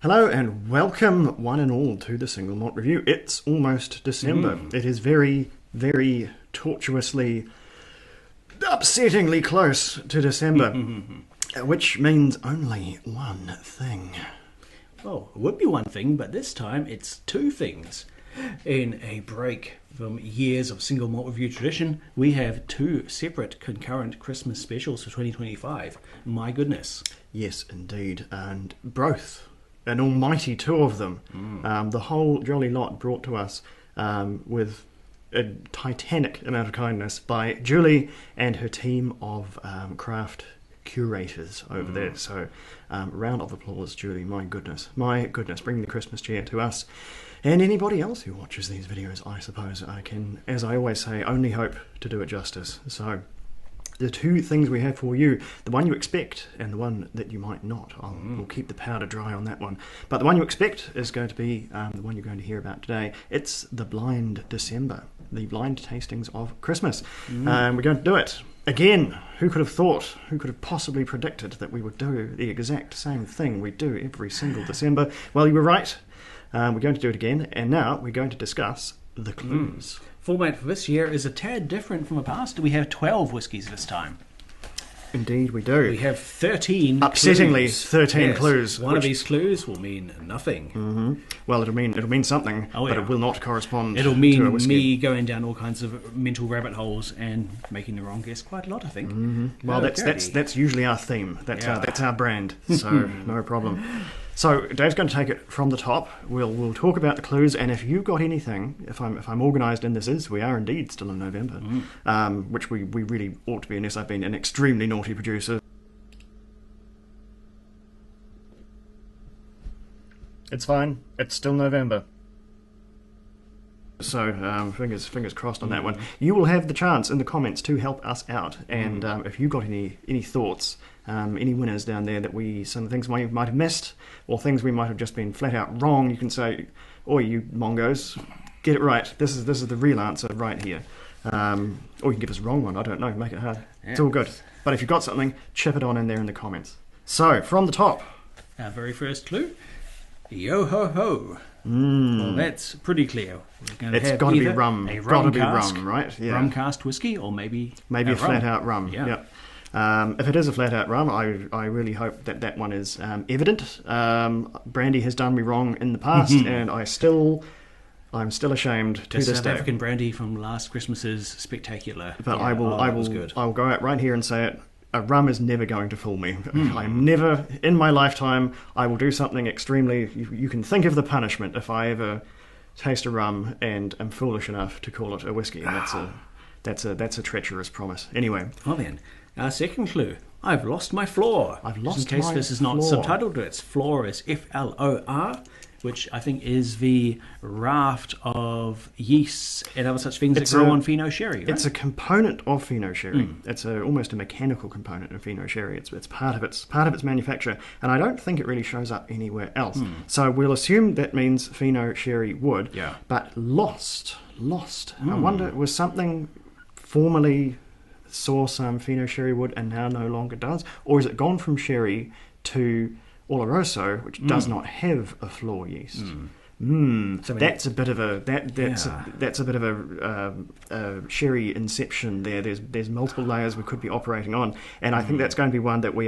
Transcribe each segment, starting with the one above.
Hello and welcome one and all to the Single Malt Review. It's almost December. It is very, very tortuously, upsettingly close to December, which means only one thing. Well, it would be one thing, but this time it's two things. In a break from years of Single Malt Review tradition, we have two separate concurrent Christmas specials for 2025. My goodness. Yes, indeed. And both, an almighty two of them, the whole jolly lot brought to us with a titanic amount of kindness by Julie and her team of craft curators over there. So, round of applause, Julie. My goodness, bringing the Christmas cheer to us. And anybody else who watches these videos, I suppose. I can, as I always say, only hope to do it justice. So, the two things we have for you, the one you expect and the one that you might not. We'll keep the powder dry on that one. But the one you expect is going to be the one you're going to hear about today. It's the Blind December, the blind tastings of Christmas. We're going to do it. Again, who could have thought, who could have possibly predicted that we would do the exact same thing we do every single December? Well, you were right. We're going to do it again, and now we're going to discuss the clues. Format for this year is a tad different from the past. We have 12 whiskies this time. Indeed we do. We have 13 Upsettingly, clues. 13 Yes. clues. One of these clues will mean nothing. Well, it'll mean something, Oh, but yeah. it will not correspond It'll to a mean whiskey. me going down all kinds of mental rabbit holes and making the wrong guess quite a lot, I think. Well, Okay. that's usually our theme. That's Yeah. our brand. So no problem. So Dave's going to take it from the top. We'll talk about the clues, and if you've got anything, if I'm organised in this, we are indeed still in November, which we really ought to be, unless I've been an extremely naughty producer. It's fine. It's still November. So fingers crossed on that one. You will have the chance in the comments to help us out, and if you've got any thoughts, any winners down there that some things we might have missed, or things we might have just been flat out wrong, you can say, "Oi, you mongos, get it right. This is the real answer right here." Or you can give us a wrong one. I don't know. Make it hard. It's all good. But if you've got something, chip it on in there in the comments. So from the top. Our very first clue, yo ho ho. Well, that's pretty clear. We're going to It's have got to be either rum. A Got to be cask, rum, right? Yeah. rum cast whiskey, or maybe Maybe a flat out rum. Yeah. Yep. If it is a flat out rum, I really hope that one is evident. Brandy has done me wrong in the past, and I'm still ashamed to The this South day. African brandy from last Christmas's spectacular. But Yeah, I will that was good. go out right here and say it. A rum is never going to fool me. I'm never in my lifetime. I will do something extremely. You can think of the punishment if I ever taste a rum and am foolish enough to call it a whiskey. That's a treacherous promise. Anyway. Well then, our second clue. I've lost my floor. I've Just lost in case my this is not floor. subtitled, its floor is FLOR, which I think is the raft of yeasts and other such things that grow on Fino sherry, right? It's a component of Fino sherry. It's almost a mechanical component of Fino sherry. It's part of its manufacture, and I don't think it really shows up anywhere else. So we'll assume that means Fino sherry wood. Yeah. But lost. I wonder, was something formerly saw some Fino sherry wood and now no longer does, or is it gone from sherry to Oloroso, which does not have a floor yeast? That's a bit of a sherry inception there. There's multiple layers we could be operating on, and I think that's going to be one that we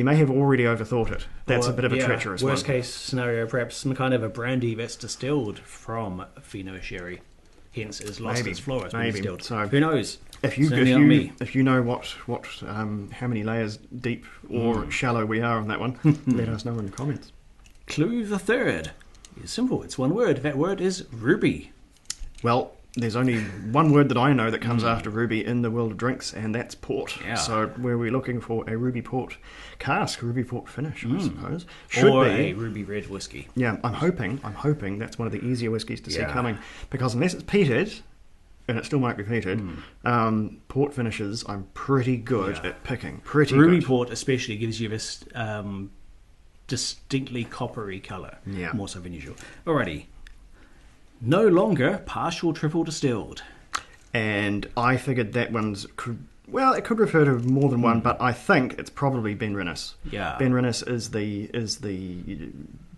may have already overthought it. That's Or, a bit of a treacherous one. Worst case scenario, perhaps some kind of a brandy that's distilled from Fino sherry, hence is lost Maybe, its floor. It's been maybe. distilled. So, who knows? If you Certainly not me. if you know what how many layers deep or shallow we are on that one, let us know in the comments. Clue the third is simple. It's one word. That word is ruby. Well, there's only one word that I know that comes after ruby in the world of drinks, and that's port. Yeah. So we're looking for a ruby port cask, ruby port finish, I suppose. Or a ruby red whiskey. Yeah, I'm hoping that's one of the easier whiskies to see Yeah. coming, because unless it's peated, and it still might be peated, port finishes I'm pretty good at picking. Ruby Good. port especially gives you this distinctly coppery colour. Yeah. More so than usual. Alrighty. No longer partial triple distilled. And I figured that one's... Well, it could refer to more than one, but I think it's probably Ben Rinnes. Yeah. Ben Rinnes is the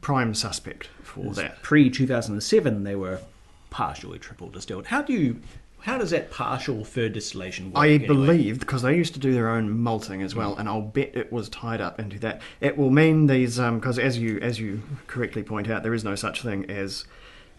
prime suspect for that. Pre-2007, they were partially triple distilled. How does that partial third distillation work? I believe, because they used to do their own malting as well, and I'll bet it was tied up into that. It will mean these, because as you correctly point out, there is no such thing as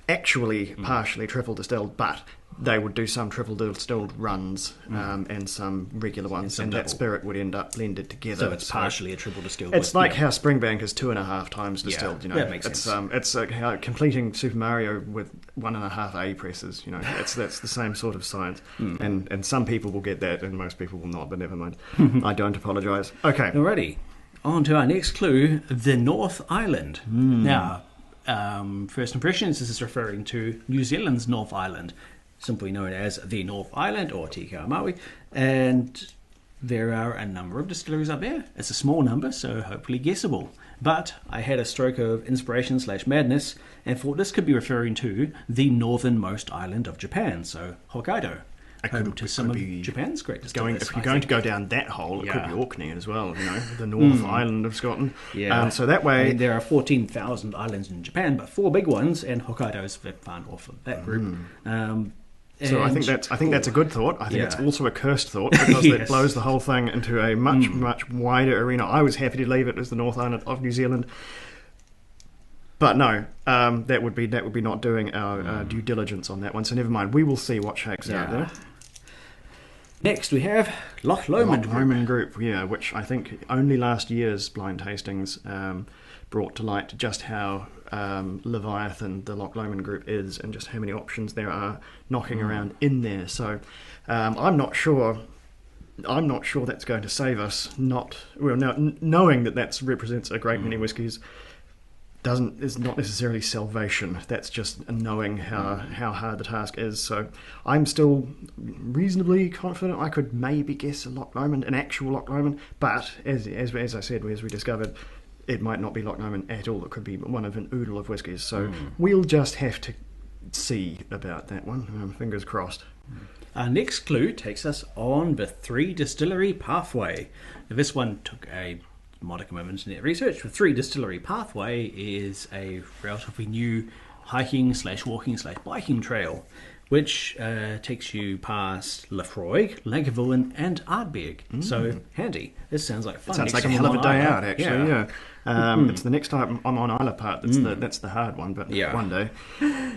actually partially triple distilled, but they would do some triple distilled runs and some regular ones, and that spirit would end up blended together. So it's partially a triple distilled. It's like how Springbank is 2.5 times distilled. You know, that makes sense. It's how completing Super Mario with 1.5 A presses. You know, that's the same sort of science. And some people will get that, and most people will not. But never mind. I don't apologise. Okay. Alrighty, on to our next clue: the North Island. Now, first impressions. This is referring to New Zealand's North Island, simply known as the North Island or Te Kao Maui, and there are a number of distilleries up there. It's a small number, so hopefully guessable. But I had a stroke of inspiration / madness and thought this could be referring to the northernmost island of Japan, so Hokkaido, home to some of Japan's great distilleries. If you're going to go down that hole, it could be Orkney as well, you know, the North Island of Scotland. So that way... I mean, there are 14,000 islands in Japan, but 4 big ones, and Hokkaido's far north of that group. So I think that's a good thought. I think it's also a cursed thought, because it blows the whole thing into a much wider arena. I was happy to leave it as the North Island of New Zealand, but no, that would be not doing our due diligence on that one. So never mind. We will see what shakes out there. Next we have Loch Lomond Group, which I think only last year's blind tastings brought to light just how Leviathan the Loch Lomond Group is, and just how many options there are knocking around in there. So I'm not sure that's going to save us. Knowing that represents a great many whiskies is not necessarily salvation. That's just knowing how hard the task is. So I'm still reasonably confident I could maybe guess a Loch Lomond, an actual Loch Lomond, but as I said, as we discovered, it might not be Loch Lomond at all. It could be one of an oodle of whiskies. So we'll just have to see about that one. Fingers crossed. Our next clue takes us on the 3 distillery pathway. Now, this one took a modicum of internet research. The 3 distillery pathway is a relatively new hiking / walking / biking trail, which takes you past Laphroaig, Lagavulin and Ardbeg. So handy. This sounds like fun. Sounds like a hell of a day out, actually. It's the next time I'm on Isla Part that's the hard one, but one day.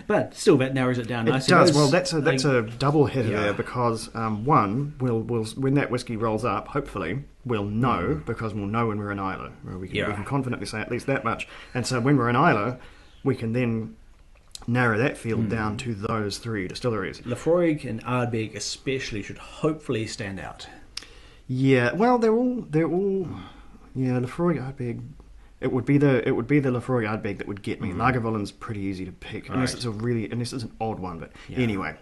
But still, that narrows it down nicely. It does. Well, that's a double hitter there, because one, we'll when that whiskey rolls up, hopefully we'll know, because we'll know when we're in Isla. We can confidently say at least that much. And so when we're in Isla, we can then narrow that field down to those 3 distilleries. Laphroaig and Ardbeg especially should hopefully stand out. Yeah, well, they're all Laphroaig, Ardbeg. It would be the Laphroaig Ardbeg that would get me. Lagavulin's pretty easy to pick, unless it's an odd one. But anyway,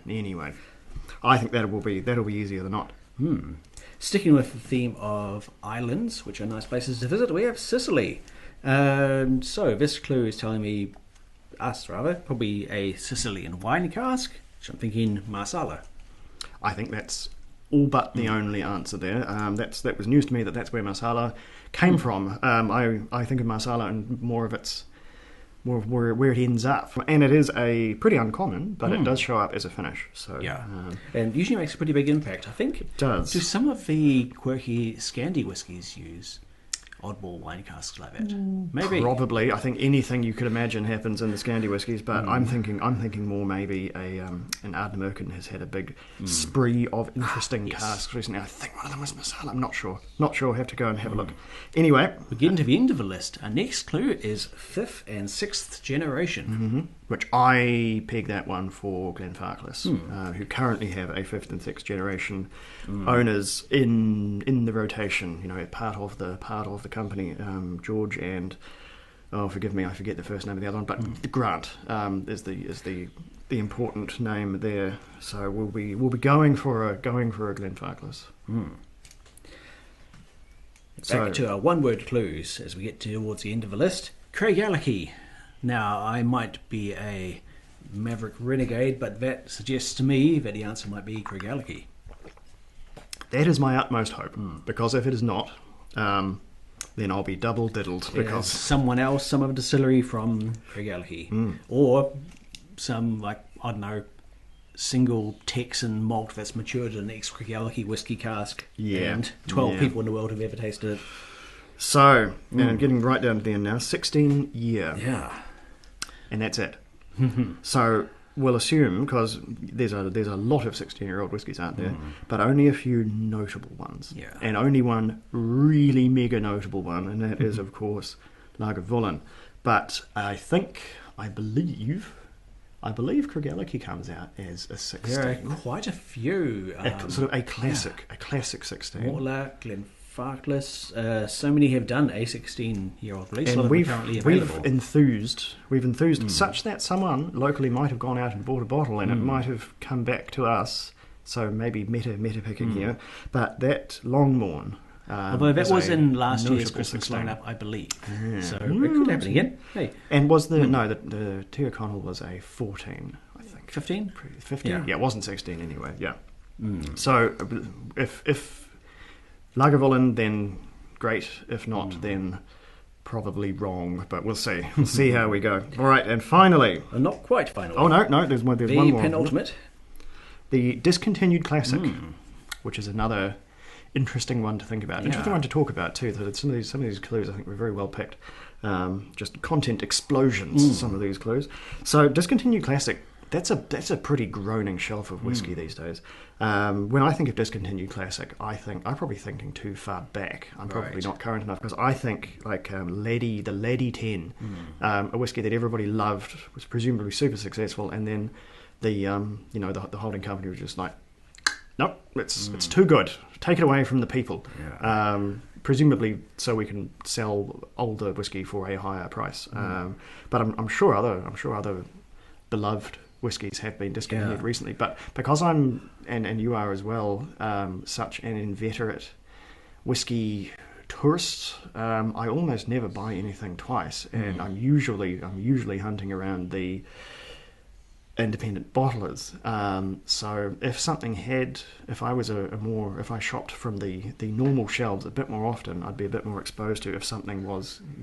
I think that'll be easier than not. Sticking with the theme of islands, which are nice places to visit, we have Sicily. So this clue is telling me, probably a Sicilian wine cask, which I'm thinking Marsala. I think that's all but the only answer there. That was news to me that's where Marsala came from. I think of Marsala and more of where it ends up, and it is a pretty uncommon, but it does show up as a finish. So and usually makes a pretty big impact. I think it does. Do some of the quirky Scandi whiskies use oddball wine casks like that? Maybe. Probably. I think anything you could imagine happens in the Scandi whiskies, but I'm thinking more maybe an Ardnamurchan has had a big spree of interesting casks recently. I think one of them was Marsala. I'm not sure. I'll have to go and have a look. Anyway, we're getting to the end of the list. Our next clue is 5th and 6th generation. Which I peg that one for Glenfarclas, who currently have a 5th and 6th generation owners in the rotation. Part of the company. George and forgive me, I forget the first name of the other one, but Grant is the important name there. So we'll be going for a Glenfarclas. Back to our one-word clues as we get towards the end of the list. Craigellachie. Now, I might be a maverick renegade, but that suggests to me that the answer might be Craigellachie. That is my utmost hope, because if it is not, then I'll be double diddled because someone else, some other distillery from Craigellachie, or some I don't know, single Texan malt that's matured in an ex-Craigellachie whiskey cask, and 12 people in the world have ever tasted it. So, and getting right down to the end now, 16 year. Yeah. And that's it. So we'll assume, because there's a lot of 16-year-old whiskies out there, but only a few notable ones. Yeah. And only one really mega notable one, and that is, of course, Lagavulin. But I believe Craigellachie comes out as a 16. There are quite a few. Sort of a classic 16. Mortlach, Glenfarclas, so many have done a 16-year-old release. And we've currently available. We've enthused such that someone locally might have gone out and bought a bottle, and it might have come back to us. So maybe meta picking here, but that Longmorn. Although that was in last year's Christmas lineup, I believe. Yeah. So it could happen again. Hey. And was the T O'Connell was a 14, I think. 15? 15? Yeah. Yeah, it wasn't 16 anyway, yeah. So if Lagavulin, then great. If not, then probably wrong. But we'll see. We'll see how we go. All right, and finally... Not quite final. Oh, no, there's one more. The penultimate. The Discontinued Classic, which is another... interesting one to think about. Interesting one to talk about too. That some of these clues I think were very well picked. Just content explosions. Some of these clues. So Discontinued Classic. That's a pretty groaning shelf of whiskey these days. When I think of Discontinued Classic, I'm probably thinking too far back. I'm probably not current enough because I think like the Laddie 10, a whiskey that everybody loved, was presumably super successful, and then the holding company was just like, nope, it's too good. Take it away from the people. Yeah. Presumably, so we can sell older whiskey for a higher price. But I'm sure other beloved whiskies have been discontinued recently. But because I'm and you are as well such an inveterate whiskey tourist, I almost never buy anything twice, and I'm usually hunting around the independent bottlers. So if I shopped from the normal shelves a bit more often, I'd be a bit more exposed to if something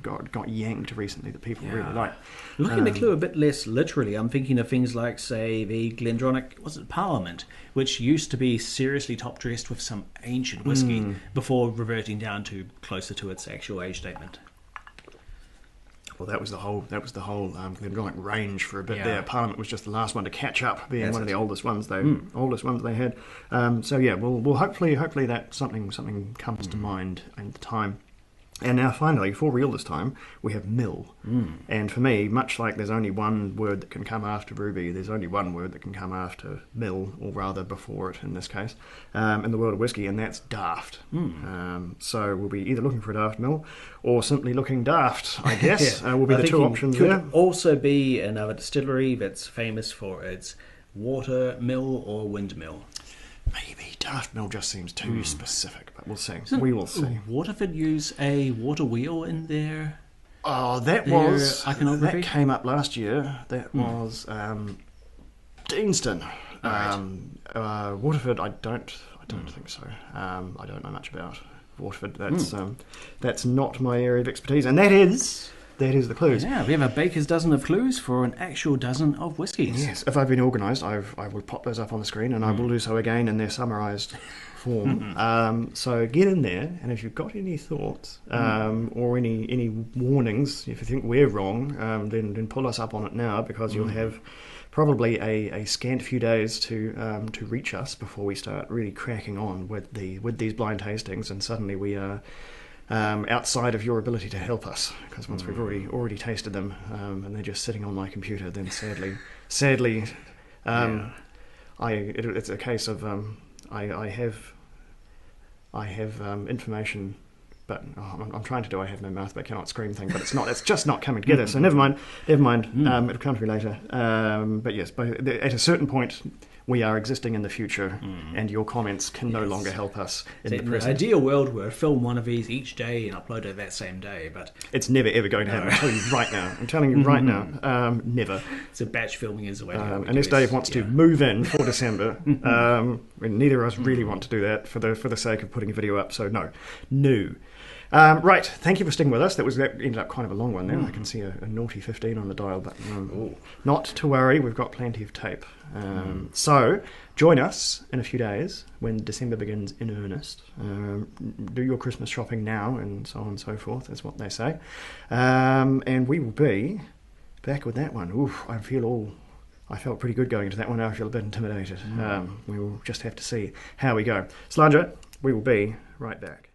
got yanked recently that people really like. Looking at the clue a bit less literally, I'm thinking of things like, say, the Glendronach, was it Parliament, which used to be seriously top dressed with some ancient whiskey before reverting down to closer to its actual age statement. Well, that was the whole Glendronach range for a bit there. Parliament was just the last one to catch up, being one of the oldest ones they had. So yeah, we'll hopefully that something comes to mind at the time. And now finally, for real this time, we have mill. And for me, much like there's only one word that can come after ruby, there's only one word that can come after mill, or rather before it in this case, in the world of whiskey, and that's daft. So we'll be either looking for a daft mill or simply looking daft, I guess. Will be the two options there. Could also be another distillery that's famous for its water mill or windmill. Maybe Daft Mill just seems too specific, but we'll see. We will see. Waterford use a water wheel in their that came up last year. That was Deanston. Waterford, I don't think so. I don't know much about Waterford. That's not my area of expertise, and that is the clues. Yeah, we have a baker's dozen of clues for an actual dozen of whiskies. Yes, if I've been organised, I will pop those up on the screen, and I will do so again in their summarised form. So get in there, and if you've got any thoughts or any warnings, if you think we're wrong, then pull us up on it now, because you'll have probably a scant few days to reach us before we start really cracking on with these blind tastings, and suddenly we are outside of your ability to help us, because once we've already tasted them and they're just sitting on my computer, then sadly it's a case of I have information, but I'm trying to do I have no mouth but cannot scream thing, but it's just not coming together. So never mind. It'll come to me later. But yes, at a certain point, we are existing in the future, and your comments can no longer help us in the present. In an ideal world, we'll film one of these each day and upload it that same day, but it's never ever going to happen. I'm telling you right now, never. So batch filming is the way to go. Unless Dave wants to move in for December, and neither of us really want to do that for the sake of putting a video up. So no. Right, thank you for sticking with us. That ended up kind of a long one there. I can see a naughty 15 on the dial, but not to worry, we've got plenty of tape. So, join us in a few days when December begins in earnest. Do your Christmas shopping now, and so on and so forth, is what they say. And we will be back with that one. Oof, I felt pretty good going into that one. Now I feel a bit intimidated. We will just have to see how we go. Slanger, we will be right back.